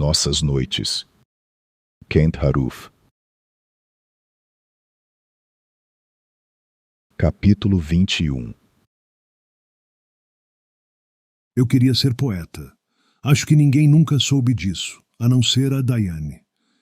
nossas noites. Kent Haruf. Capítulo 21. Eu queria ser poeta. Acho que ninguém nunca soube disso, a não ser a Diane.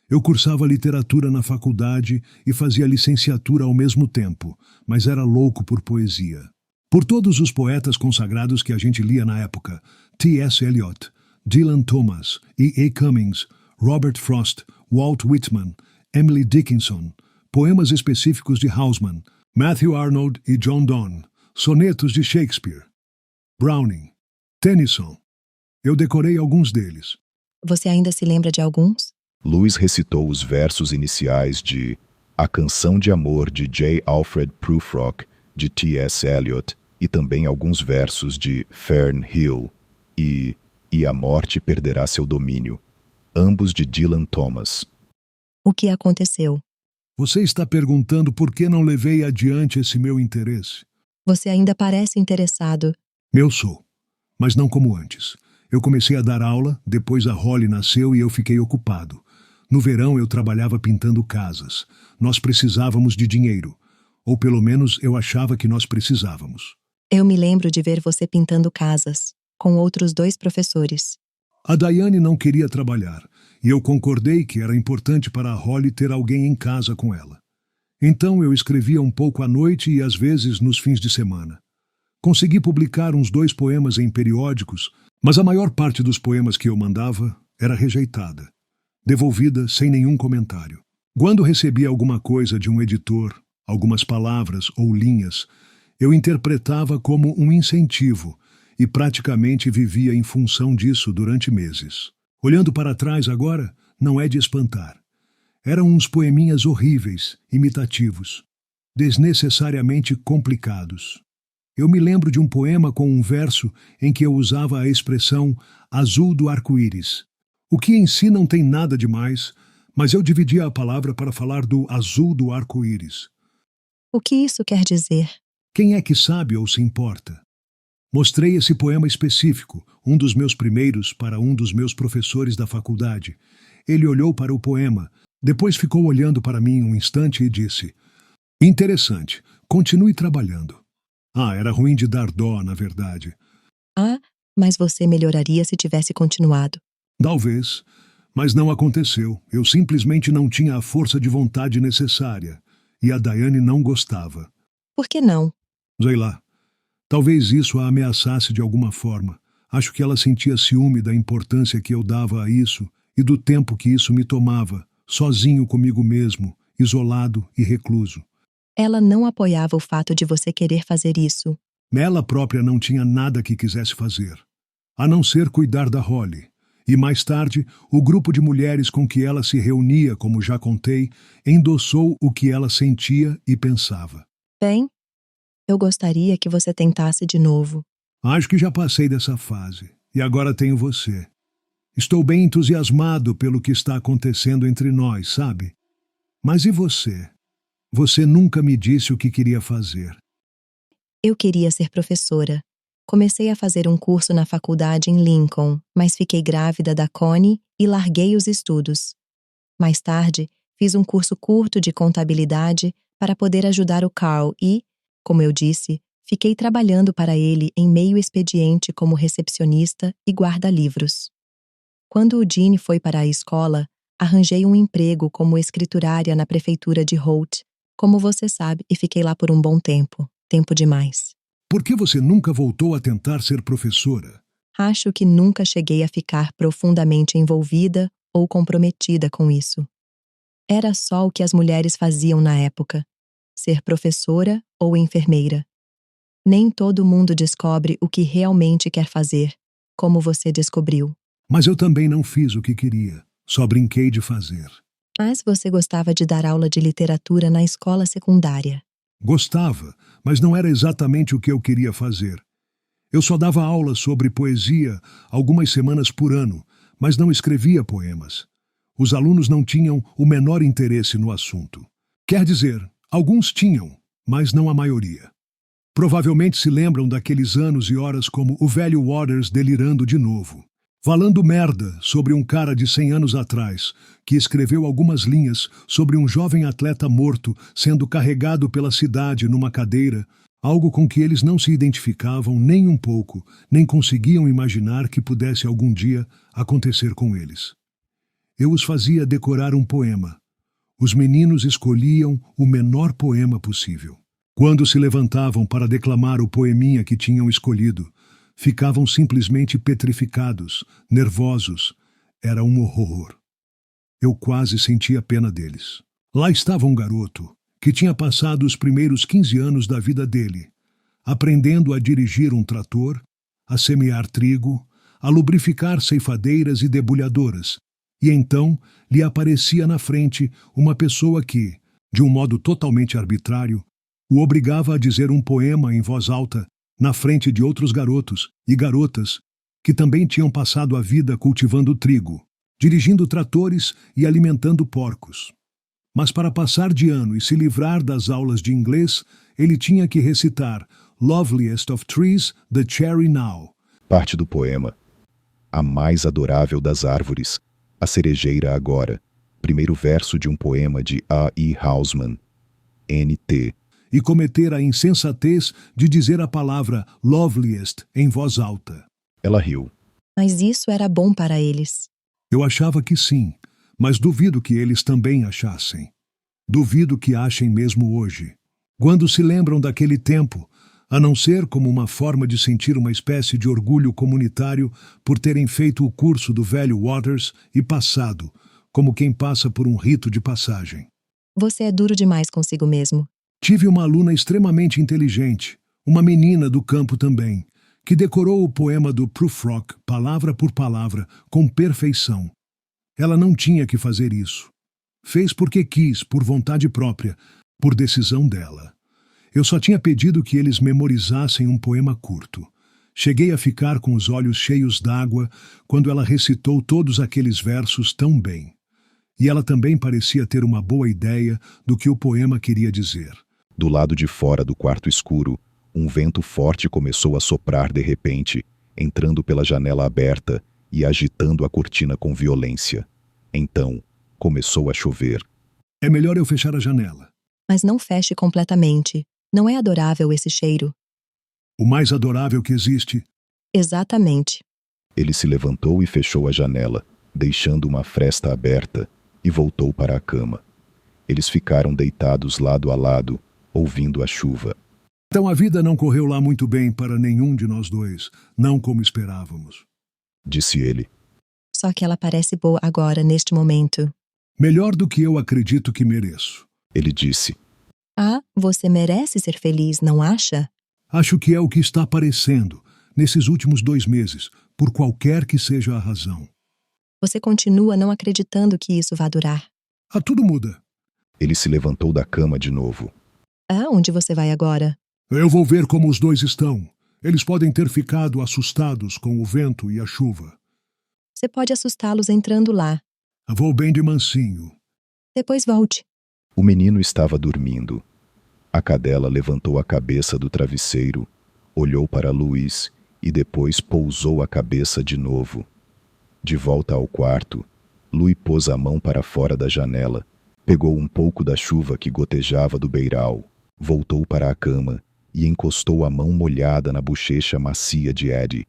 Eu cursava literatura na faculdade e fazia licenciatura ao mesmo tempo, mas era louco por poesia. Por todos os poetas consagrados que a gente lia na época, T.S. Eliot, Dylan Thomas, E.A. Cummings, Robert Frost, Walt Whitman, Emily Dickinson, poemas específicos de Hausmann, Matthew Arnold e John Donne, sonetos de Shakespeare, Browning, Tennyson. Eu decorei alguns deles. Você ainda se lembra de alguns? Lewis recitou os versos iniciais de A Canção de Amor de J. Alfred Prufrock, de T.S. Eliot, e também alguns versos de Fern Hill e A Morte Perderá Seu Domínio, ambos de Dylan Thomas. O que aconteceu? Você está perguntando por que não levei adiante esse meu interesse? Você ainda parece interessado. Eu sou, mas não como antes. Eu comecei a dar aula, depois a Holly nasceu e eu fiquei ocupado. No verão eu trabalhava pintando casas. Nós precisávamos de dinheiro. Ou pelo menos eu achava que nós precisávamos. Eu me lembro de ver você pintando casas, com outros 2 professores. A Diane não queria trabalhar, e eu concordei que era importante para a Holly ter alguém em casa com ela. Então eu escrevia um pouco à noite e às vezes nos fins de semana. Consegui publicar uns 2 poemas em periódicos, mas a maior parte dos poemas que eu mandava era rejeitada, devolvida sem nenhum comentário. Quando recebia alguma coisa de um editor, algumas palavras ou linhas, eu interpretava como um incentivo e praticamente vivia em função disso durante meses. Olhando para trás agora, não é de espantar. Eram uns poeminhas horríveis, imitativos, desnecessariamente complicados. Eu me lembro de um poema com um verso em que eu usava a expressão azul do arco-íris, o que em si não tem nada demais, mas eu dividia a palavra para falar do azul do arco-íris. O que isso quer dizer? Quem é que sabe ou se importa? Mostrei esse poema específico, um dos meus primeiros, para um dos meus professores da faculdade. Ele olhou para o poema, depois ficou olhando para mim um instante e disse: Interessante, continue trabalhando. Era ruim de dar dó, na verdade. Mas você melhoraria se tivesse continuado. Talvez, mas não aconteceu. Eu simplesmente não tinha a força de vontade necessária. E a Diane não gostava. Por que não? Sei lá. Talvez isso a ameaçasse de alguma forma. Acho que ela sentia ciúme da importância que eu dava a isso e do tempo que isso me tomava, sozinho comigo mesmo, isolado e recluso. Ela não apoiava o fato de você querer fazer isso. Ela própria não tinha nada que quisesse fazer, a não ser cuidar da Holly. E mais tarde, o grupo de mulheres com que ela se reunia, como já contei, endossou o que ela sentia e pensava. Bem, eu gostaria que você tentasse de novo. Acho que já passei dessa fase, e agora tenho você. Estou bem entusiasmado pelo que está acontecendo entre nós, sabe? Mas e você? Você nunca me disse o que queria fazer. Eu queria ser professora. Comecei a fazer um curso na faculdade em Lincoln, mas fiquei grávida da Connie e larguei os estudos. Mais tarde, fiz um curso curto de contabilidade para poder ajudar o Carl e, como eu disse, fiquei trabalhando para ele em meio expediente como recepcionista e guarda-livros. Quando o Gene foi para a escola, arranjei um emprego como escriturária na prefeitura de Holt, como você sabe, e fiquei lá por um bom tempo. Tempo demais. Por que você nunca voltou a tentar ser professora? Acho que nunca cheguei a ficar profundamente envolvida ou comprometida com isso. Era só o que as mulheres faziam na época: ser professora ou enfermeira. Nem todo mundo descobre o que realmente quer fazer, como você descobriu. Mas eu também não fiz o que queria, só brinquei de fazer. Mas você gostava de dar aula de literatura na escola secundária. Gostava, mas não era exatamente o que eu queria fazer. Eu só dava aula sobre poesia algumas semanas por ano, mas não escrevia poemas. Os alunos não tinham o menor interesse no assunto. Quer dizer, alguns tinham, mas não a maioria. Provavelmente se lembram daqueles anos e horas como o velho Waters delirando de novo. falando merda sobre um cara de 100 anos atrás, que escreveu algumas linhas sobre um jovem atleta morto sendo carregado pela cidade numa cadeira, algo com que eles não se identificavam nem um pouco, nem conseguiam imaginar que pudesse algum dia acontecer com eles. Eu os fazia decorar um poema. Os meninos escolhiam o menor poema possível. Quando se levantavam para declamar o poeminha que tinham escolhido, ficavam simplesmente petrificados, nervosos. Era um horror. Eu quase sentia pena deles. Lá estava um garoto que tinha passado os primeiros 15 anos da vida dele, aprendendo a dirigir um trator, a semear trigo, a lubrificar ceifadeiras e debulhadoras, e então lhe aparecia na frente uma pessoa que, de um modo totalmente arbitrário, o obrigava a dizer um poema em voz alta na frente de outros garotos e garotas que também tinham passado a vida cultivando trigo, dirigindo tratores e alimentando porcos. Mas para passar de ano e se livrar das aulas de inglês, ele tinha que recitar Loveliest of Trees, the Cherry Now. Parte do poema. A mais adorável das árvores, a cerejeira agora. Primeiro verso de um poema de A.E. Housman. N.T. E cometer a insensatez de dizer a palavra loveliest em voz alta. Ela riu. Mas isso era bom para eles. Eu achava que sim, mas duvido que eles também achassem. Duvido que achem mesmo hoje. Quando se lembram daquele tempo, a não ser como uma forma de sentir uma espécie de orgulho comunitário por terem feito o curso do velho Waters e passado, como quem passa por um rito de passagem. Você é duro demais consigo mesmo. Tive uma aluna extremamente inteligente, uma menina do campo também, que decorou o poema do Prufrock, palavra por palavra, com perfeição. Ela não tinha que fazer isso. Fez porque quis, por vontade própria, por decisão dela. Eu só tinha pedido que eles memorizassem um poema curto. Cheguei a ficar com os olhos cheios d'água quando ela recitou todos aqueles versos tão bem. E ela também parecia ter uma boa ideia do que o poema queria dizer. Do lado de fora do quarto escuro, um vento forte começou a soprar de repente, entrando pela janela aberta e agitando a cortina com violência. Então, começou a chover. É melhor eu fechar a janela. Mas não feche completamente. Não é adorável esse cheiro. O mais adorável que existe. Exatamente. Ele se levantou e fechou a janela, deixando uma fresta aberta, e voltou para a cama. Eles ficaram deitados lado a lado, ouvindo a chuva. Então a vida não correu lá muito bem para nenhum de nós dois, não como esperávamos. Disse ele. Só que ela parece boa agora, neste momento. Melhor do que eu acredito que mereço. Ele disse. Ah, você merece ser feliz, não acha? Acho que é o que está aparecendo, nesses últimos 2 meses, por qualquer que seja a razão. Você continua não acreditando que isso vá durar. Ah, tudo muda. Ele se levantou da cama de novo. Ah, onde você vai agora? Eu vou ver como os dois estão. Eles podem ter ficado assustados com o vento e a chuva. Você pode assustá-los entrando lá. Vou bem de mansinho. Depois volte. O menino estava dormindo. A cadela levantou a cabeça do travesseiro, olhou para Luís e depois pousou a cabeça de novo. De volta ao quarto, Luís pôs a mão para fora da janela, pegou um pouco da chuva que gotejava do beiral, voltou para a cama e encostou a mão molhada na bochecha macia de Eddie.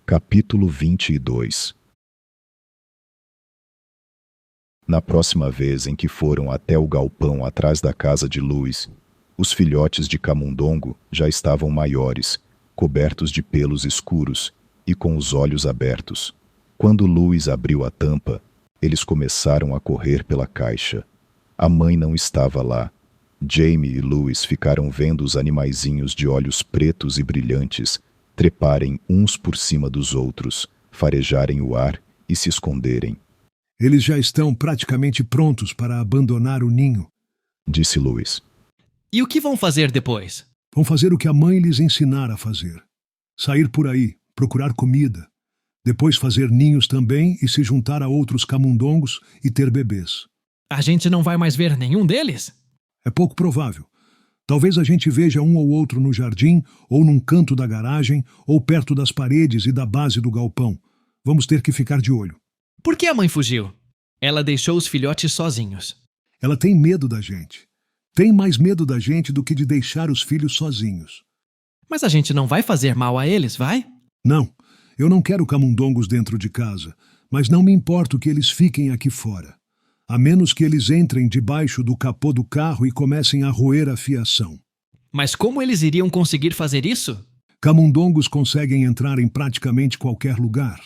Capítulo 22. Na próxima vez em que foram até o galpão atrás da casa de Luís, os filhotes de camundongo já estavam maiores, cobertos de pelos escuros e com os olhos abertos. Quando Luís abriu a tampa, eles começaram a correr pela caixa. A mãe não estava lá. Jamie e Luís ficaram vendo os animaizinhos de olhos pretos e brilhantes treparem uns por cima dos outros, farejarem o ar e se esconderem. Eles já estão praticamente prontos para abandonar o ninho, disse Luís. E o que vão fazer depois? Vão fazer o que a mãe lhes ensinar a fazer. Sair por aí, procurar comida. Depois fazer ninhos também e se juntar a outros camundongos e ter bebês. A gente não vai mais ver nenhum deles? É pouco provável. Talvez a gente veja um ou outro no jardim, ou num canto da garagem, ou perto das paredes e da base do galpão. Vamos ter que ficar de olho. Por que a mãe fugiu? Ela deixou os filhotes sozinhos. Ela tem medo da gente. Tem mais medo da gente do que de deixar os filhos sozinhos. Mas a gente não vai fazer mal a eles, vai? Não, eu não quero camundongos dentro de casa, mas não me importo que eles fiquem aqui fora. A menos que eles entrem debaixo do capô do carro e comecem a roer a fiação. Mas como eles iriam conseguir fazer isso? Camundongos conseguem entrar em praticamente qualquer lugar.